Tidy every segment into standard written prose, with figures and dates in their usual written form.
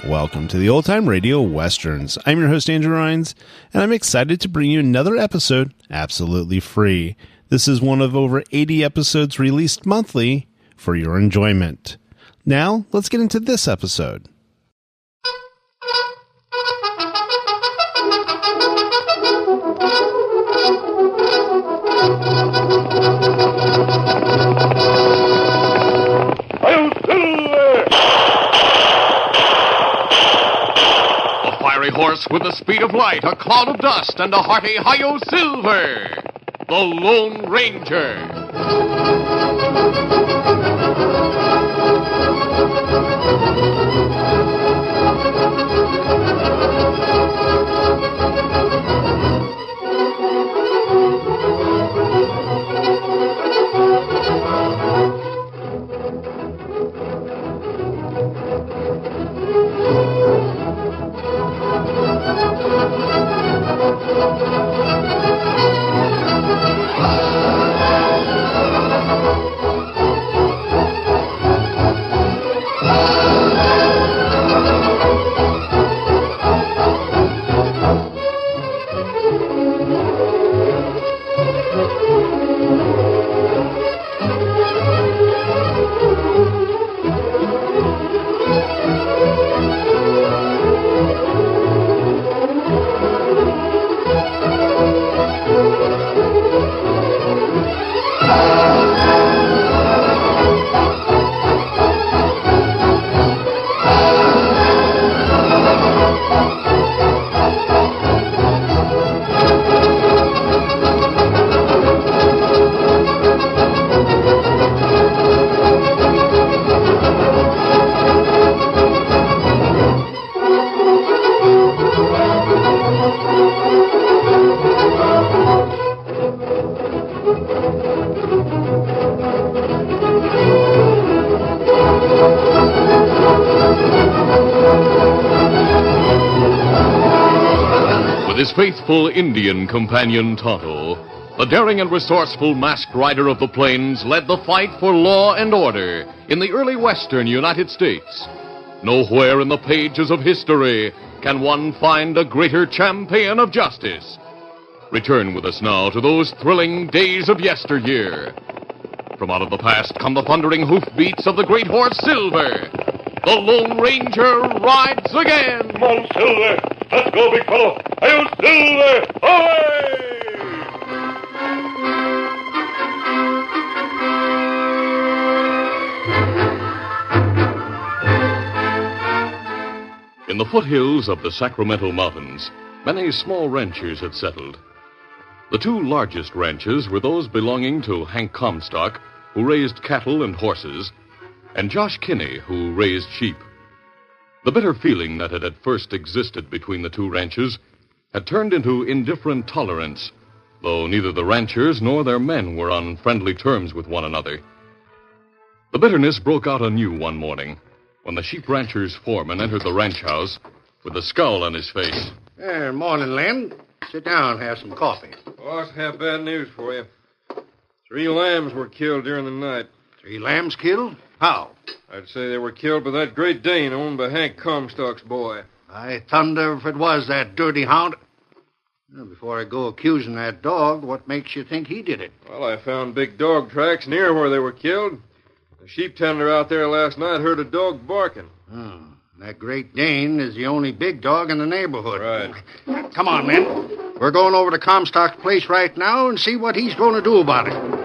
Welcome to the Old Time Radio Westerns. I'm your host, Andrew Rhynes, and I'm excited to bring you another episode absolutely free. This is one of over 80 episodes released monthly for your enjoyment. Now, let's get into this episode. Horse with the speed of light, a cloud of dust, and a hearty hi-yo silver, the Lone Ranger. His faithful Indian companion Tonto, the daring and resourceful masked rider of the plains, led the fight for law and order in the early western United States. Nowhere in the pages of history can one find a greater champion of justice. Return with us now to those thrilling days of yesteryear. From out of the past come the thundering hoofbeats of the great horse Silver. The Lone Ranger rides again. Come on, Silver. Let's go, big fellow. Hi-yo, Silver! Away! In the foothills of the Sacramento Mountains, many small ranchers had settled. The two largest ranches were those belonging to Hank Comstock, who raised cattle and horses, and Josh Kinney, who raised sheep. The bitter feeling that had at first existed between the two ranches had turned into indifferent tolerance, though neither the ranchers nor their men were on friendly terms with one another. The bitterness broke out anew one morning when the sheep rancher's foreman entered the ranch house with a scowl on his face. Morning, Len. Sit down and have some coffee. Boss, I have bad news for you. 3 lambs were killed during the night. 3 lambs killed? How? I'd say they were killed by that Great Dane owned by Hank Comstock's boy. I thunder if it was that dirty hound. Well, before I go accusing that dog, what makes you think he did it? Well, I found big dog tracks near where they were killed. The sheep tender out there last night heard a dog barking. Oh, that Great Dane is the only big dog in the neighborhood. Right. Come on, men. We're going over to Comstock's place right now and see what he's going to do about it.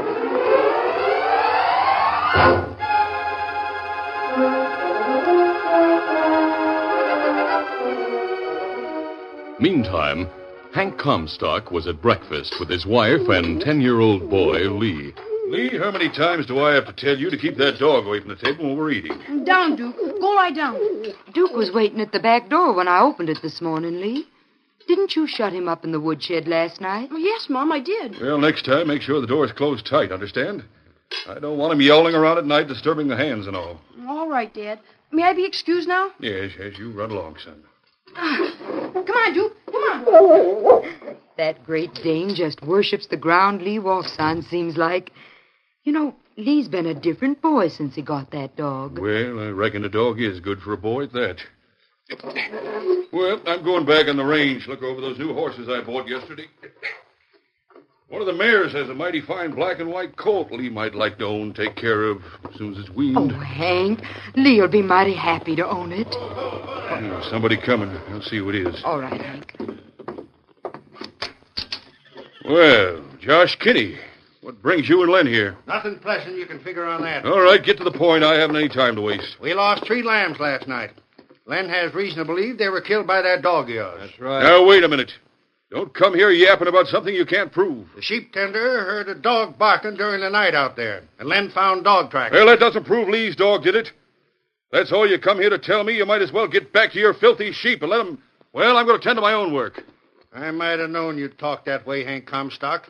Meantime, Hank Comstock was at breakfast with his wife and 10-year-old boy, Lee. Lee, how many times do I have to tell you to keep that dog away from the table when we're eating? Down, Duke. Go lie down. Duke was waiting at the back door when I opened it this morning, Lee. Didn't you shut him up in the woodshed last night? Oh, yes, Mom, I did. Well, next time, make sure the door's closed tight, understand? I don't want him yowling around at night, disturbing the hens and all. All right, Dad. May I be excused now? Yes, you run along, son. Come on, Duke. Come on. That Great Dane just worships the ground Lee walks on, seems like. You know, Lee's been a different boy since he got that dog. Well, I reckon the dog is good for a boy at that. Well, I'm going back on the range, look over those new horses I bought yesterday. One of the mares has a mighty fine black and white colt Lee might like to own, take care of as soon as it's weaned. Oh, Hank, Lee'll be mighty happy to own it. Somebody coming. I'll see who it is. All right, Hank. Well, Josh Kinney, what brings you and Len here? Nothing pleasant you can figure on that. All right, get to the point. I haven't any time to waste. We lost 3 lambs last night. Len has reason to believe they were killed by that dog of yours. That's right. Now, wait a minute. Don't come here yapping about something you can't prove. The sheep tender heard a dog barking during the night out there, and Len found dog tracks. Well, that doesn't prove Lee's dog did it. That's all you come here to tell me. You might as well get back to your filthy sheep and let them... Well, I'm going to tend to my own work. I might have known you'd talk that way, Hank Comstock.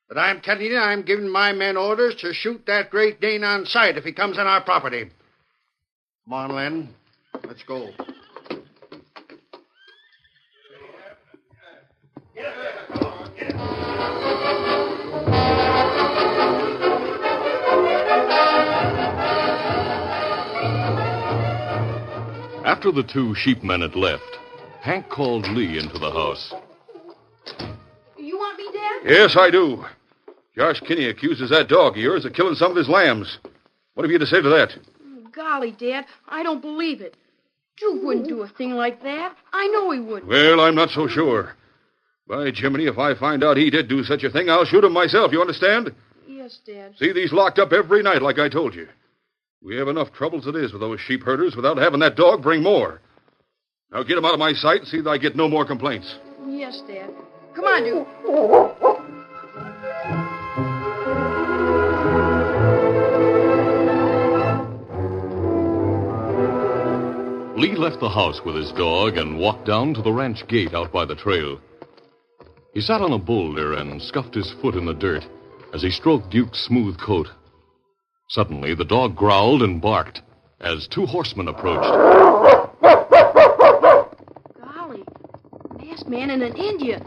But I'm telling you, I'm giving my men orders to shoot that Great Dane on sight if he comes on our property. Come on, Len. Let's go. After the 2 sheepmen had left, Hank called Lee into the house. You want me, Dad? Yes, I do. Josh Kinney accuses that dog of yours of killing some of his lambs. What have you to say to that? Golly, Dad, I don't believe it. Duke wouldn't do a thing like that. I know he wouldn't. Well, I'm not so sure. By Jiminy, if I find out he did do such a thing, I'll shoot him myself, you understand? Yes, Dad. See these locked up every night, like I told you. We have enough trouble as it is with those sheep herders without having that dog bring more. Now get him out of my sight and see that I get no more complaints. Yes, Dad. Come on, Duke. Lee left the house with his dog and walked down to the ranch gate out by the trail. He sat on a boulder and scuffed his foot in the dirt as he stroked Duke's smooth coat. Suddenly, the dog growled and barked as 2 horsemen approached. Golly, masked man and an Indian.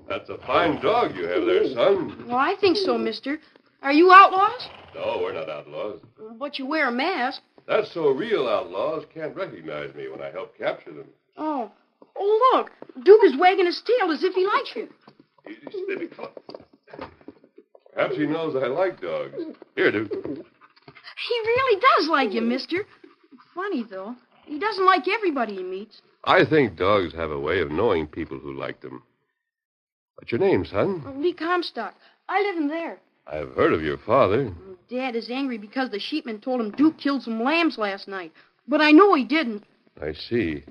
That's a fine dog you have there, son. Well, I think so, mister. Are you outlaws? No, we're not outlaws. But you wear a mask. That's so real outlaws can't recognize me when I help capture them. Oh, look. Duke is wagging his tail as if he likes you. Easy, steady, fella. Perhaps he knows I like dogs. Here, Duke. He really does like you, mister. Funny, though. He doesn't like everybody he meets. I think dogs have a way of knowing people who like them. What's your name, son? Lee Comstock. I live in there. I've heard of your father. Dad is angry because the sheepman told him Duke killed some lambs last night. But I know he didn't. I see.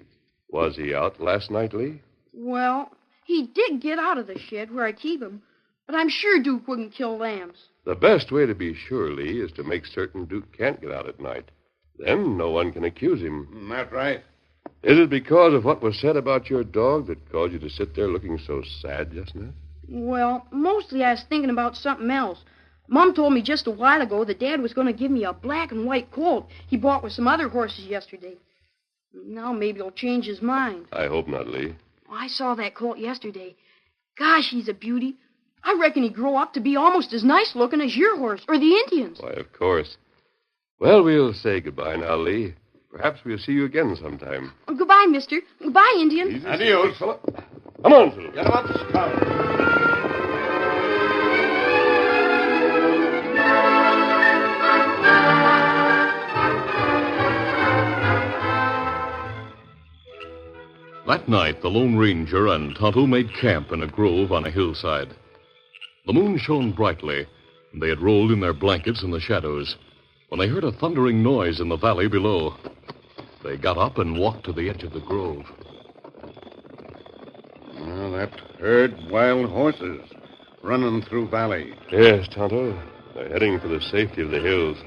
Was he out last night, Lee? Well, he did get out of the shed where I keep him. But I'm sure Duke wouldn't kill lambs. The best way to be sure, Lee, is to make certain Duke can't get out at night. Then no one can accuse him. That's right. Is it because of what was said about your dog that caused you to sit there looking so sad just now? Well, mostly I was thinking about something else. Mom told me just a while ago that Dad was going to give me a black and white colt he bought with some other horses yesterday. Now maybe he'll change his mind. I hope not, Lee. I saw that colt yesterday. Gosh, he's a beauty. I reckon he'd grow up to be almost as nice looking as your horse or the Indians. Why, of course. Well, we'll say goodbye now, Lee. Perhaps we'll see you again sometime. Goodbye, mister. Goodbye, Indian. Adios, fella. Come on, Phil. Get him up, Scout. That night, the Lone Ranger and Tonto made camp in a grove on a hillside. The moon shone brightly, and they had rolled in their blankets in the shadows when they heard a thundering noise in the valley below. They got up and walked to the edge of the grove. Well, that herd wild horses running through valley. Yes, Tonto. They're heading for the safety of the hills.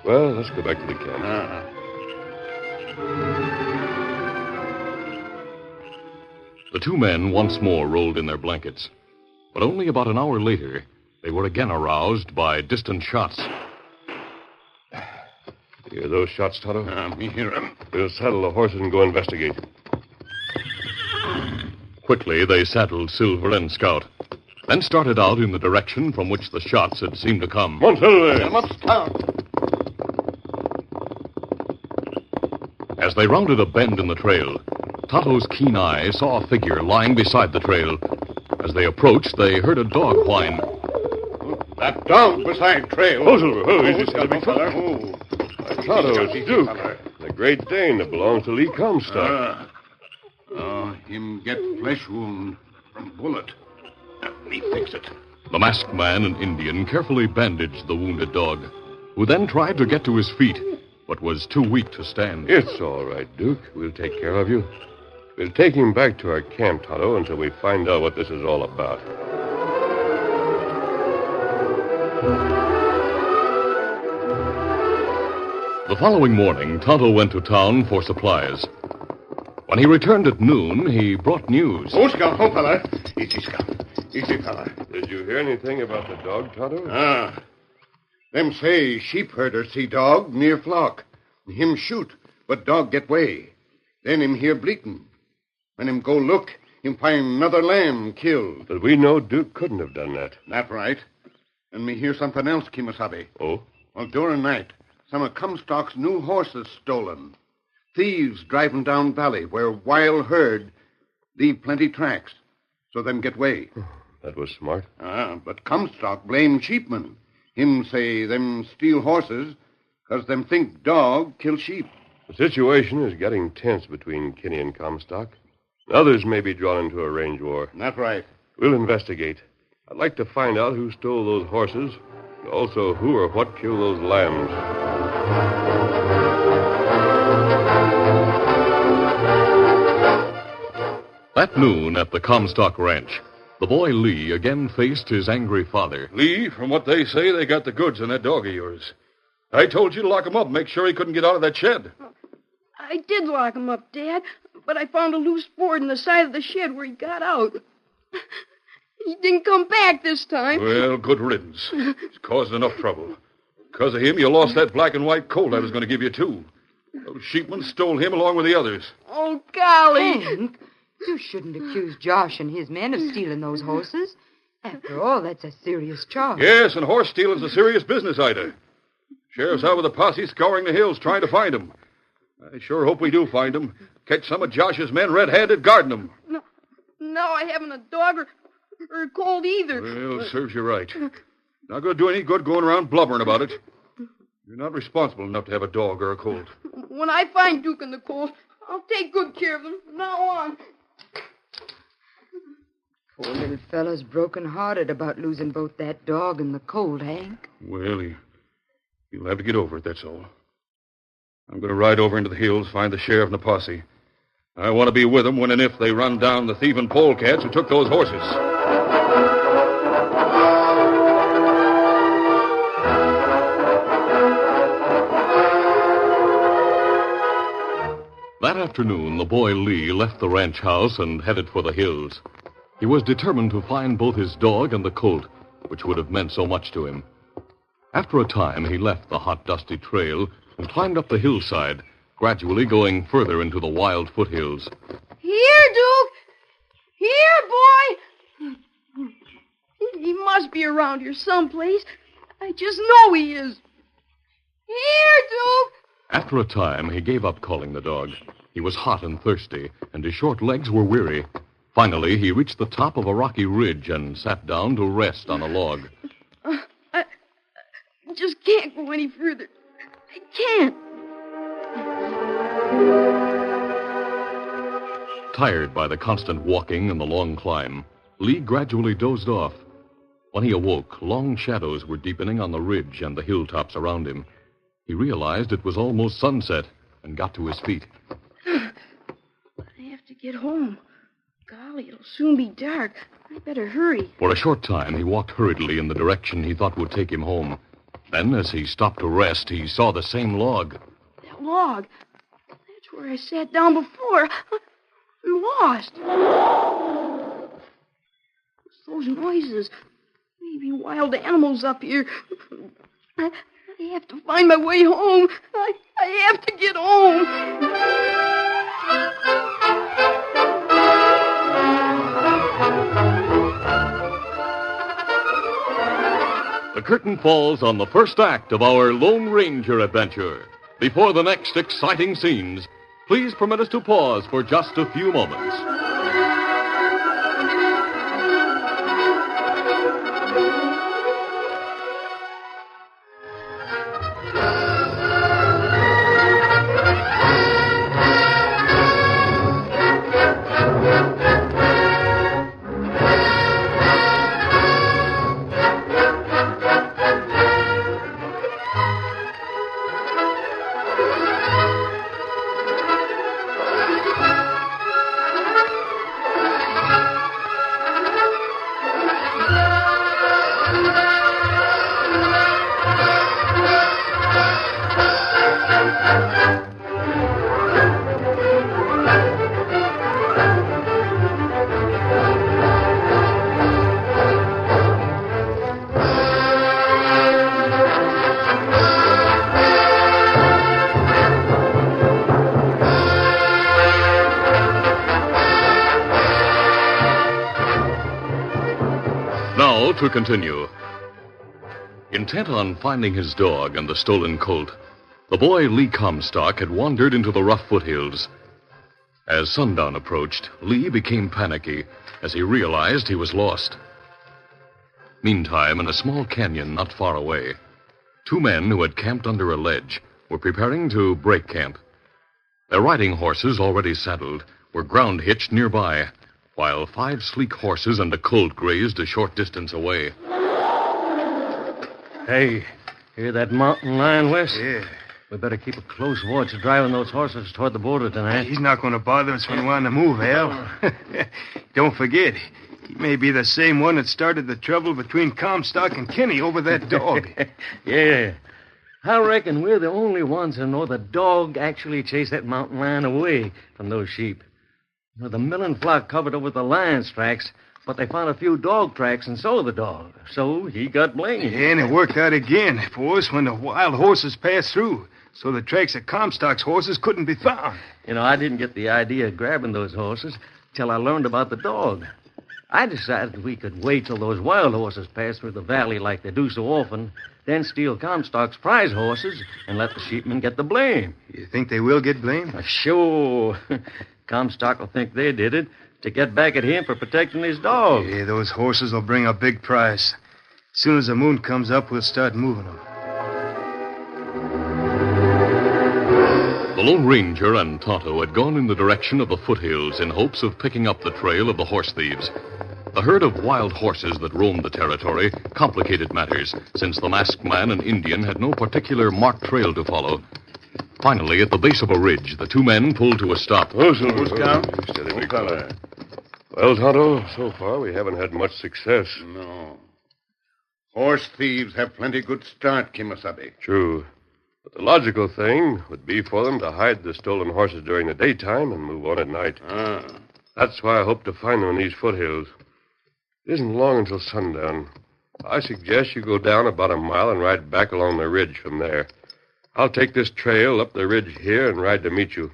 Well, let's go back to the camp. The 2 men once more rolled in their blankets. But only about an hour later, they were again aroused by distant shots. Hear those shots, Tonto? Me hear 'em. We'll saddle the horses and go investigate. Quickly, they saddled Silver and Scout, then started out in the direction from which the shots had seemed to come. Come on, Silver. Come up, Scout. As they rounded a bend in the trail, Tonto's keen eye saw a figure lying beside the trail. As they approached, they heard a dog whine. That dog beside trail. Oh, Silver. Oh, easy, Silver. big feller. Tonto, it's Duke, the Great Dane that belongs to Lee Comstock. Him get flesh wound from bullet. Me fix it. The masked man and Indian carefully bandaged the wounded dog, who then tried to get to his feet, but was too weak to stand. It's all right, Duke. We'll take care of you. We'll take him back to our camp, Tonto, until we find out what this is all about. The following morning, Tonto went to town for supplies. When he returned at noon, he brought news. Oh, Scout, fella. Easy, Scout. Easy, fella. Did you hear anything about the dog, Tonto? Them say sheep herder see dog near flock. Him shoot, but dog get way. Then him hear bleating. When him go look, him find another lamb killed. But we know Duke couldn't have done that. That right. And me hear something else, Kimasabi. Oh? Well, during night, some of Comstock's new horses stolen. Thieves driving down valley where wild herd leave plenty tracks, so them get way. That was smart. But Comstock blame sheepmen. Him say them steal horses 'cause them think dog kill sheep. The situation is getting tense between Kinney and Comstock. Others may be drawn into a range war. That's right. We'll investigate. I'd like to find out who stole those horses, and also who or what killed those lambs. That noon at the Comstock Ranch, the boy Lee again faced his angry father. Lee, from what they say, they got the goods on that dog of yours. I told you to lock him up, make sure he couldn't get out of that shed. I did lock him up, Dad, but I found a loose board in the side of the shed where he got out. He didn't come back this time. Well, good riddance. He's caused enough trouble. Because of him, you lost that black and white colt I was going to give you, too. Those sheepmen stole him along with the others. Oh, golly. Hank, you shouldn't accuse Josh and his men of stealing those horses. After all, that's a serious charge. Yes, and horse stealing's a serious business, Ida. Sheriff's out with a posse scouring the hills trying to find him. I sure hope we do find him. Catch some of Josh's men red-handed guarding him. No, I haven't a dog or a colt either. Well, serves you right. Not going to do any good going around blubbering about it. You're not responsible enough to have a dog or a colt. When I find Duke and the colt, I'll take good care of them from now on. Poor little fellow's broken-hearted about losing both that dog and the colt, Hank. Well, he'll have to get over it, that's all. I'm going to ride over into the hills, find the sheriff and the posse. I want to be with them when and if they run down the thieving polecats who took those horses. That afternoon, the boy Lee left the ranch house and headed for the hills. He was determined to find both his dog and the colt, which would have meant so much to him. After a time, he left the hot, dusty trail and climbed up the hillside, gradually going further into the wild foothills. Here, Duke! Here, boy! He must be around here someplace. I just know he is. Here, Duke! After a time, he gave up calling the dog. He was hot and thirsty, and his short legs were weary. Finally, he reached the top of a rocky ridge and sat down to rest on a log. I just can't go any further. I can't. Tired by the constant walking and the long climb, Lee gradually dozed off. When he awoke, long shadows were deepening on the ridge and the hilltops around him. He realized it was almost sunset and got to his feet. I have to get home. Golly, it'll soon be dark. I better hurry. For a short time, he walked hurriedly in the direction he thought would take him home. Then, as he stopped to rest, he saw the same log. That log. That's where I sat down before. I'm lost. What's those noises? Maybe wild animals up here. I I have to find my way home. I have to get home. The curtain falls on the first act of our Lone Ranger adventure. Before the next exciting scenes, please permit us to pause for just a few moments. Now to continue. Intent on finding his dog and the stolen colt, the boy Lee Comstock had wandered into the rough foothills. As sundown approached, Lee became panicky as he realized he was lost. Meantime, in a small canyon not far away, two men who had camped under a ledge were preparing to break camp. Their riding horses, already saddled, were ground hitched nearby, while 5 sleek horses and a colt grazed a short distance away. Hey, hear that mountain lion, Wes? Yeah. We better keep a close watch driving those horses toward the border tonight. He's not going to bother us when we're on the move, Al. Don't forget, he may be the same one that started the trouble between Comstock and Kenny over that dog. Yeah. I reckon we're the only ones who know the dog actually chased that mountain lion away from those sheep. You know, the milling flock covered over the lion's tracks, but they found a few dog tracks and saw the dog. So he got blamed. Yeah, and it worked out again for us when the wild horses passed through. So the tracks of Comstock's horses couldn't be found. You know, I didn't get the idea of grabbing those horses till I learned about the dog. I decided we could wait till those wild horses pass through the valley like they do so often, then steal Comstock's prize horses and let the sheepmen get the blame. You think they will get blamed? Sure. Comstock will think they did it to get back at him for protecting his dog. Yeah, those horses will bring a big price. As soon as the moon comes up, we'll start moving them. The Lone Ranger and Tonto had gone in the direction of the foothills in hopes of picking up the trail of the horse thieves. The herd of wild horses that roamed the territory complicated matters, since the masked man and Indian had no particular marked trail to follow. Finally, at the base of a ridge, the two men pulled to a stop. Who's down? Steady, big fella. Well, Tonto, so far we haven't had much success. No. Horse thieves have plenty good start, Kimasabi. True. But the logical thing would be for them to hide the stolen horses during the daytime and move on at night. That's why I hope to find them in these foothills. It isn't long until sundown. I suggest you go down about a mile and ride back along the ridge from there. I'll take this trail up the ridge here and ride to meet you.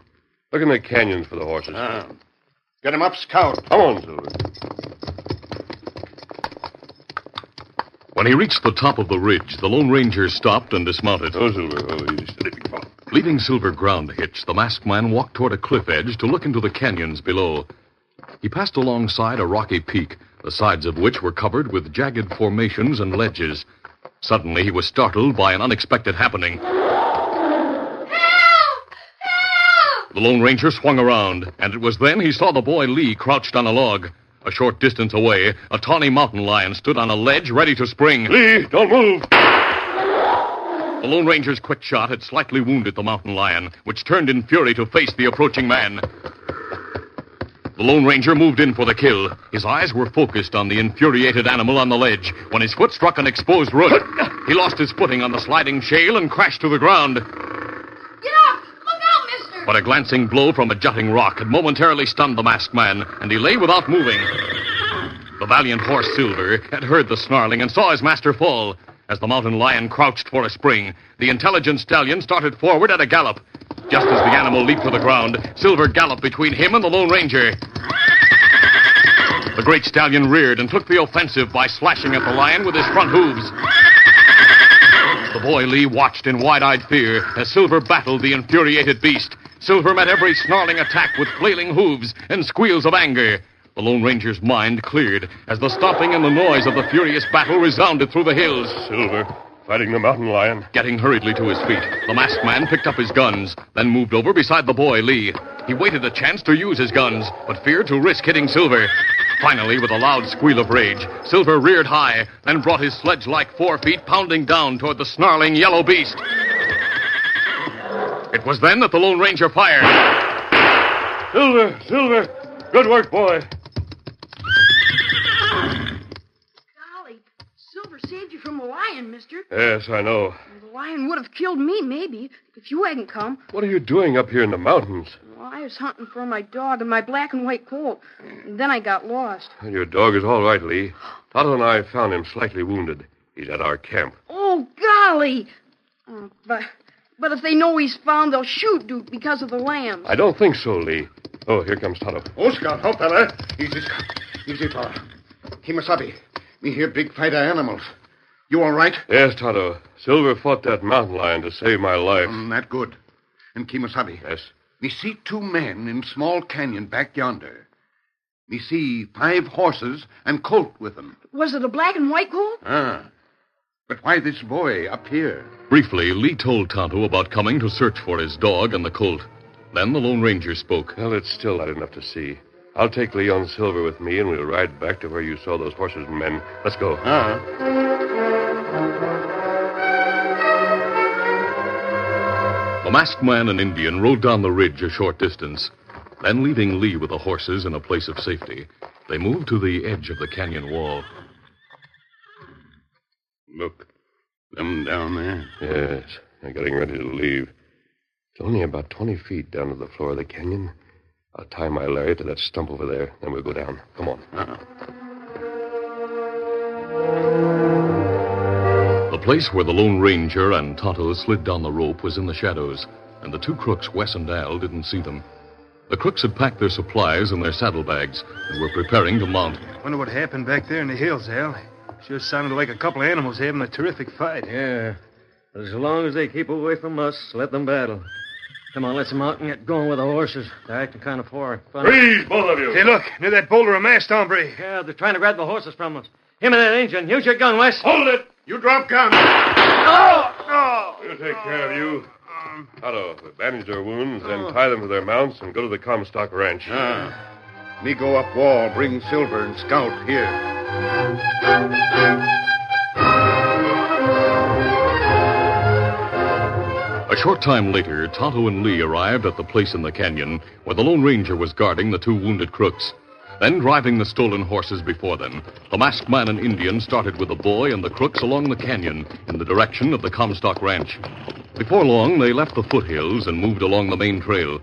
Look in the canyons for the horses. Get him up, Scout. Come on, Silver. When he reached the top of the ridge, the Lone Ranger stopped and dismounted. Oh, Silver. Oh, easy, steady, big fella. Leaving Silver ground hitched, the masked man walked toward a cliff edge to look into the canyons below. He passed alongside a rocky peak, the sides of which were covered with jagged formations and ledges. Suddenly, he was startled by an unexpected happening. The Lone Ranger swung around, and it was then he saw the boy Lee crouched on a log. A short distance away, a tawny mountain lion stood on a ledge ready to spring. Lee, don't move! The Lone Ranger's quick shot had slightly wounded the mountain lion, which turned in fury to face the approaching man. The Lone Ranger moved in for the kill. His eyes were focused on the infuriated animal on the ledge. When his foot struck an exposed root, he lost his footing on the sliding shale and crashed to the ground. Get up! Look out, mister! But a glancing blow from a jutting rock had momentarily stunned the masked man, and he lay without moving. The valiant horse Silver had heard the snarling and saw his master fall. As the mountain lion crouched for a spring, the intelligent stallion started forward at a gallop. Just as the animal leaped to the ground, Silver galloped between him and the Lone Ranger. The great stallion reared and took the offensive by slashing at the lion with his front hooves. The boy Lee watched in wide-eyed fear as Silver battled the infuriated beast. Silver met every snarling attack with flailing hooves and squeals of anger. The Lone Ranger's mind cleared as the stomping and the noise of the furious battle resounded through the hills. Silver, fighting the mountain lion. Getting hurriedly to his feet, the masked man picked up his guns, then moved over beside the boy Lee. He waited a chance to use his guns, but feared to risk hitting Silver. Finally, with a loud squeal of rage, Silver reared high, then brought his sledge-like forefeet pounding down toward the snarling yellow beast. It was then that the Lone Ranger fired. Silver! Good work, boy. Golly, Silver saved you from a lion, mister. Yes, I know. The lion would have killed me, maybe, if you hadn't come. What are you doing up here in the mountains? Well, I was hunting for my dog and my black and white colt, and then I got lost. Your dog is all right, Lee. Tonto and I found him slightly wounded. He's at our camp. Oh, golly! But if they know he's found, they'll shoot Duke because of the lambs. I don't think so, Lee. Oh, here comes Tonto. Oh, Scout, help, fella. Easy, Scout. Easy, fella. Kimasabi, me hear big fight of animals. You all right? Yes, Tonto. Silver fought that mountain lion to save my life. That good. And Kimasabi. Yes? Me see 2 men in small canyon back yonder. Me see 5 horses and colt with them. Was it a black and white colt? But why this boy up here? Briefly, Lee told Tonto about coming to search for his dog and the colt. Then the Lone Ranger spoke. Well, it's still not enough to see. I'll take Leon Silver with me, and we'll ride back to where you saw those horses and men. Let's go. The masked man and Indian rode down the ridge a short distance. Then, leaving Lee with the horses in a place of safety, they moved to the edge of the canyon wall. Look, them down there. Yes, they're getting ready to leave. It's only about 20 feet down to the floor of the canyon. I'll tie my lariat to that stump over there, then we'll go down. Come on. The place where the Lone Ranger and Tonto slid down the rope was in the shadows, and the 2 crooks, Wes and Al, didn't see them. The crooks had packed their supplies in their saddlebags and were preparing to mount. Wonder what happened back there in the hills, Al. Sure sounded like a couple of animals having a terrific fight. Yeah. But as long as they keep away from us, let them battle. Come on, let's them out and get going with the horses. They're acting kind of funny. Freeze, both of you! Hey, look, near that boulder of masked hombre. Yeah, they're trying to grab the horses from us. Him and that Indian. Use your gun, Wes. Hold it! You drop gun. We'll take care of you. Tonto, we bandage their wounds, then tie them to their mounts and go to the Comstock Ranch. Me go up wall, bring Silver and Scout here. A short time later, Tonto and Lee arrived at the place in the canyon where the Lone Ranger was guarding the 2 wounded crooks. Then, driving the stolen horses before them, the masked man and Indian started with the boy and the crooks along the canyon in the direction of the Comstock Ranch. Before long, they left the foothills and moved along the main trail.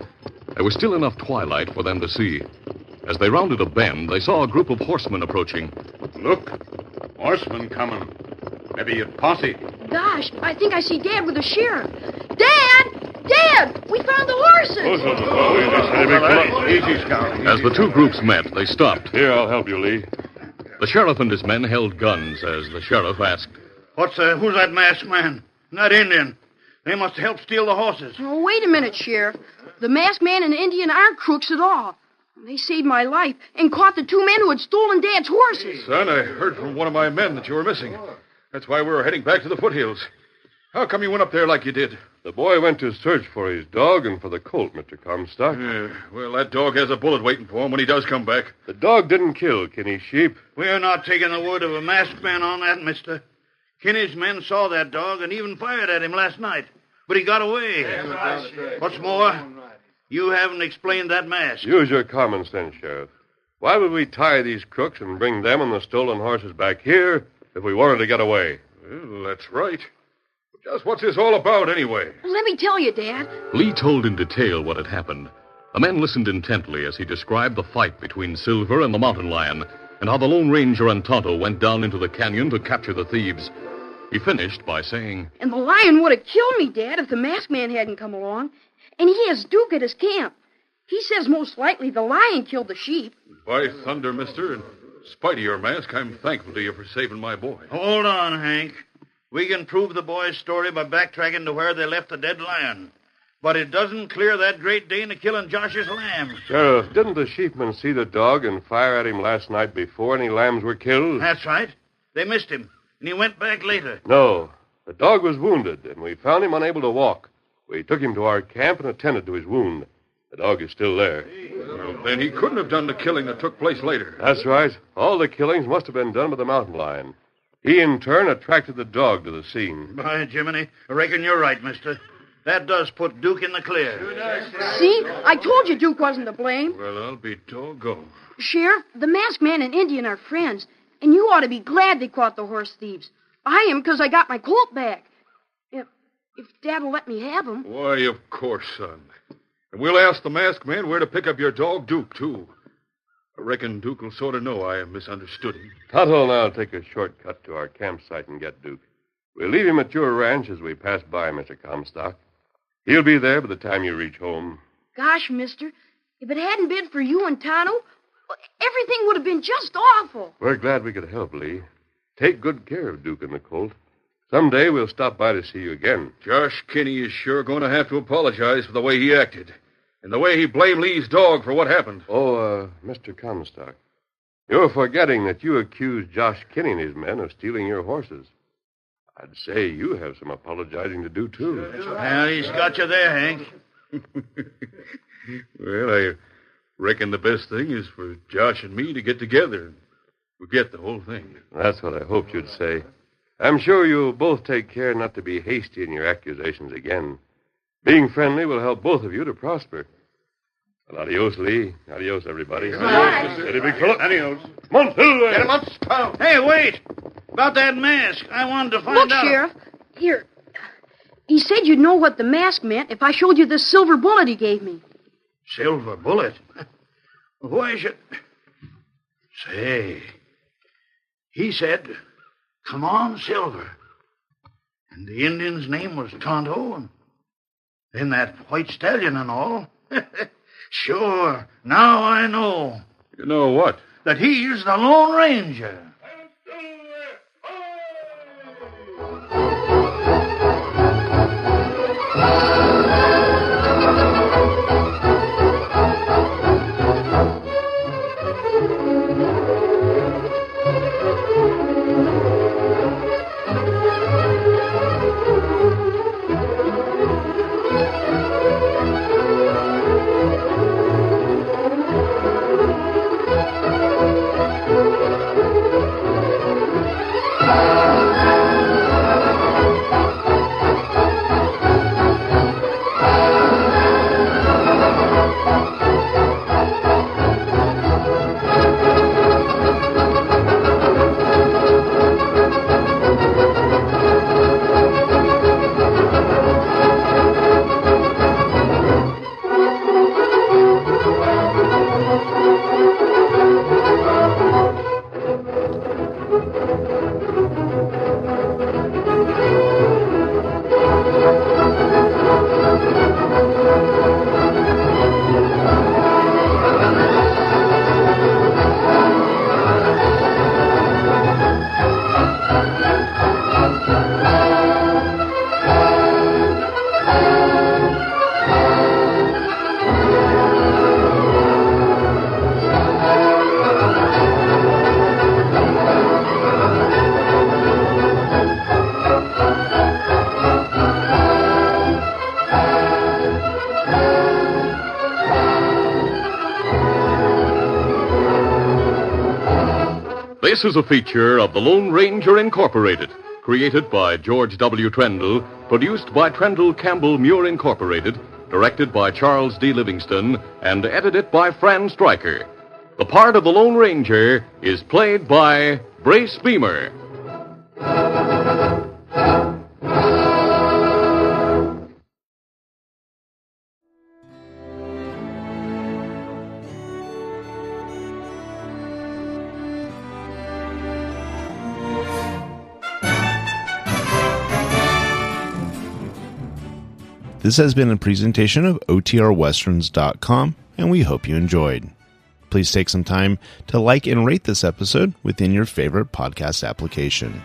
There was still enough twilight for them to see. As they rounded a bend, they saw a group of horsemen approaching. Look, horsemen coming. Maybe a posse. Gosh, I think I see Dad with the sheriff. Dad! Dad! We found the horses! Easy, Scout. As the 2 groups met, they stopped. Here, I'll help you, Lee. The sheriff and his men held guns as the sheriff asked, Who's that masked man? That Indian. They must have helped steal the horses. Oh, wait a minute, Sheriff. The masked man and the Indian aren't crooks at all. They saved my life and caught the 2 men who had stolen Dad's horses. Son, I heard from one of my men that you were missing. That's why we were heading back to the foothills. How come you went up there like you did? The boy went to search for his dog and for the colt, Mr. Comstock. Well, that dog has a bullet waiting for him when he does come back. The dog didn't kill Kinney's sheep. We're not taking the word of a masked man on that, mister. Kinney's men saw that dog and even fired at him last night. But he got away. What's more, you haven't explained that mask. Use your common sense, Sheriff. Why would we tie these crooks and bring them and the stolen horses back here if we wanted to get away? Well, that's right. But just what's this all about, anyway? Let me tell you, Dad. Lee told in detail what had happened. The men listened intently as he described the fight between Silver and the mountain lion and how the Lone Ranger and Tonto went down into the canyon to capture the thieves. He finished by saying, And the lion would have killed me, Dad, if the masked man hadn't come along. And he has Duke at his camp. He says most likely the lion killed the sheep. By thunder, mister, in spite of your mask, I'm thankful to you for saving my boy. Hold on, Hank. We can prove the boy's story by backtracking to where they left the dead lion. But it doesn't clear that Great Dane of killing Josh's lamb. Sheriff, didn't the sheepmen see the dog and fire at him last night before any lambs were killed? That's right. They missed him, and he went back later. No. The dog was wounded, and we found him unable to walk. We took him to our camp and attended to his wound. The dog is still there. Well, then he couldn't have done the killing that took place later. That's right. All the killings must have been done by the mountain lion. He, in turn, attracted the dog to the scene. By Jiminy, I reckon you're right, mister. That does put Duke in the clear. See? I told you Duke wasn't to blame. Well, I'll be doggone. Sheriff, the masked man and Indian are friends, and you ought to be glad they caught the horse thieves. I am, because I got my colt back. If Dad will let me have him. Why, of course, son. And we'll ask the masked man where to pick up your dog, Duke, too. I reckon Duke will sort of know I misunderstood him. Tonto will now take a shortcut to our campsite and get Duke. We'll leave him at your ranch as we pass by, Mr. Comstock. He'll be there by the time you reach home. Gosh, mister, if it hadn't been for you and Tonto, everything would have been just awful. We're glad we could help, Lee. Take good care of Duke and the colt. Someday we'll stop by to see you again. Josh Kinney is sure going to have to apologize for the way he acted. And the way he blamed Lee's dog for what happened. Oh, Mr. Comstock, you're forgetting that you accused Josh Kinney and his men of stealing your horses. I'd say you have some apologizing to do, too. Well, he's got you there, Hank. Well, I reckon the best thing is for Josh and me to get together and forget the whole thing. That's what I hoped you'd say. I'm sure you'll both take care not to be hasty in your accusations again. Being friendly will help both of you to prosper. Well, adios, Lee. Adios, everybody. Bye. Steady, big fella. Adios. Come on, Silver. Get him up, Sprout. Hey, wait. About that mask. I wanted to find Look, out. Sheriff, here. He said you'd know what the mask meant if I showed you this silver bullet he gave me. Silver bullet? Why should... Say, he said, come on, Silver. And the Indian's name was Tonto, and then that white stallion and all. Sure, now I know. You know what? That he's the Lone Ranger. This is a feature of the Lone Ranger Incorporated, created by George W. Trendle, produced by Trendle Campbell Muir Incorporated, directed by Charles D. Livingston, and edited by Fran Striker. The part of the Lone Ranger is played by Brace Beemer. This has been a presentation of OTRWesterns.com, and we hope you enjoyed. Please take some time to like and rate this episode within your favorite podcast application.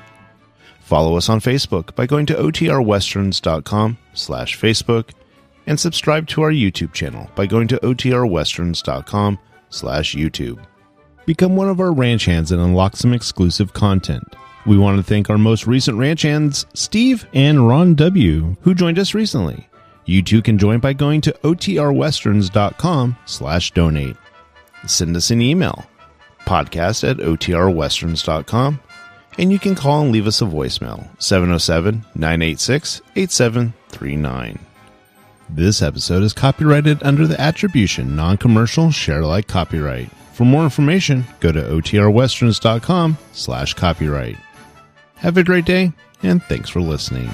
Follow us on Facebook by going to OTRWesterns.com/Facebook, and subscribe to our YouTube channel by going to OTRWesterns.com/YouTube. Become one of our ranch hands and unlock some exclusive content. We want to thank our most recent ranch hands, Steve and Ron W., who joined us recently. You too can join by going to OTRWesterns.com/donate. Send us an email, podcast@OTRWesterns.com, and you can call and leave us a voicemail, 707-986-8739. This episode is copyrighted under the attribution non-commercial share-alike copyright. For more information, go to OTRWesterns.com/copyright. Have a great day, and thanks for listening.